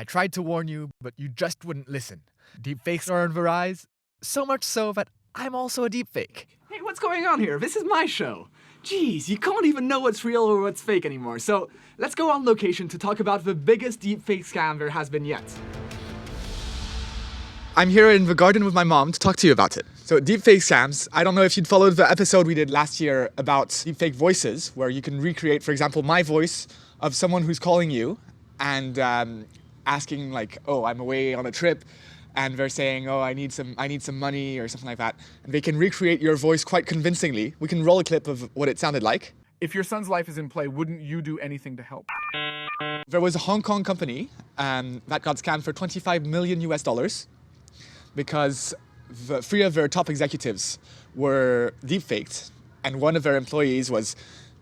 I tried to warn you, but you just wouldn't listen. Deepfakes are on the rise, so much so that I'm also a deepfake. Hey, what's going on here? This is my show. Jeez, you can't even know what's real or what's fake anymore. So let's go on location to talk about the biggest deepfake scam there has been yet. I'm here in the garden with my mom to talk to you about it. So deepfake scams, I don't know if you'd followed the episode we did last year about deepfake voices, where you can recreate, for example, my voice of someone who's calling you and asking like, oh, I'm away on a trip, and they're saying, oh, I need some money or something like that. And they can recreate your voice quite convincingly. We can roll a clip of what it sounded like. If your son's life is in play, wouldn't you do anything to help? There was a Hong Kong company that got scammed for $25 million because three of their top executives were deepfaked, and one of their employees was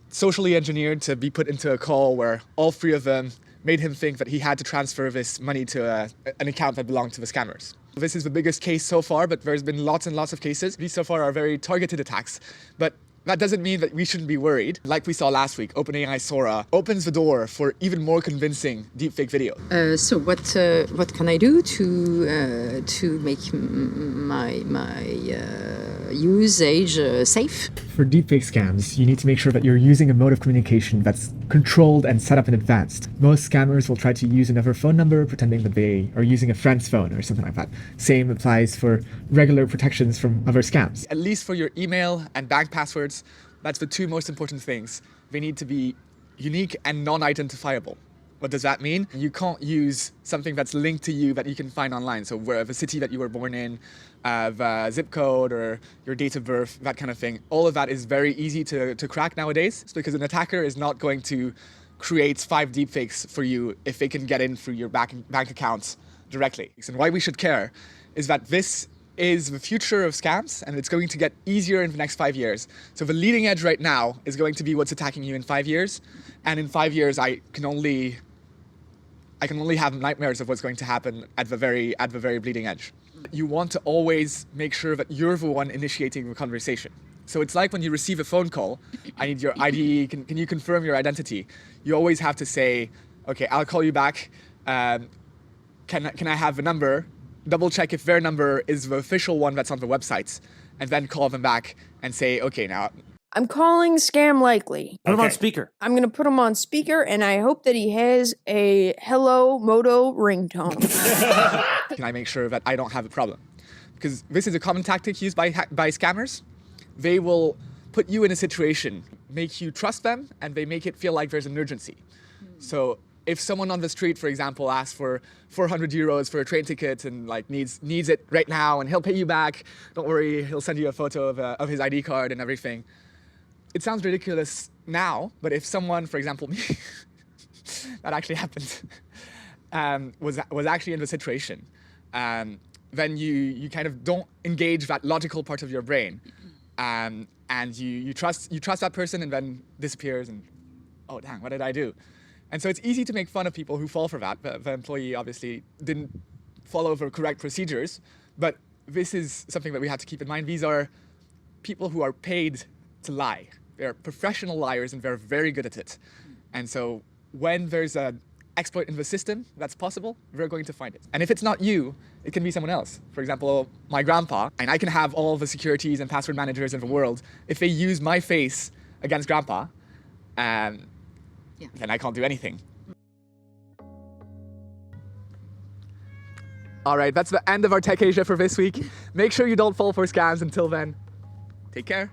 socially engineered to be put into a call where all three of them made him think that he had to transfer this money to an account that belonged to the scammers. This is the biggest case so far, but there's been lots and lots of cases. These so far are very targeted attacks, but that doesn't mean that we shouldn't be worried. Like we saw last week, OpenAI Sora opens the door for even more convincing deepfake video. So what can I do to make my usage safe? For deepfake scams, you need to make sure that you're using a mode of communication that's controlled and set up in advance. Most scammers will try to use another phone number, pretending that they are using a friend's phone or something like that. Same applies for regular protections from other scams. At least for your email and bank passwords, that's the two most important things. They need to be unique and non-identifiable. What does that mean? You can't use something that's linked to you that you can find online. So where the city that you were born in, the zip code or your date of birth, that kind of thing. All of that is very easy to crack nowadays. It's because an attacker is not going to create 5 deepfakes for you if they can get in through your bank accounts directly. And why we should care is that this is the future of scams, and it's going to get easier in the next 5 years. So the leading edge right now is going to be what's attacking you in 5 years. And in 5 years, I can only have nightmares of what's going to happen at the very bleeding edge. You want to always make sure that you're the one initiating the conversation. So it's like when you receive a phone call, I need your ID, can you confirm your identity? You always have to say, okay, I'll call you back. Can I have the number? Double check if their number is the official one that's on the websites, and then call them back and say, okay, now. I'm calling Scam Likely. Put him on speaker. I'm going to put him on speaker, and I hope that he has a Hello Moto ringtone. Can I make sure that I don't have a problem? Because this is a common tactic used by scammers. They will put you in a situation, make you trust them, and they make it feel like there's an urgency. So if someone on the street, for example, asks for 400 euros for a train ticket and like needs it right now, and he'll pay you back, don't worry, he'll send you a photo of his ID card and everything. It sounds ridiculous now, but if someone, for example, me, that actually happened, was actually in the situation, then you kind of don't engage that logical part of your brain, and you trust that person, and then disappears, and oh dang, what did I do? And so it's easy to make fun of people who fall for that. The employee obviously didn't follow the correct procedures, but this is something that we have to keep in mind. These are people who are paid to lie. They're professional liars, and they're very good at it. And so when there's an exploit in the system that's possible, we're going to find it. And if it's not you, it can be someone else. For example, my grandpa, and I can have all the securities and password managers in the world. If they use my face against grandpa, then I can't do anything. All right, that's the end of our Tech Asia for this week. Make sure you don't fall for scams. Until then, take care.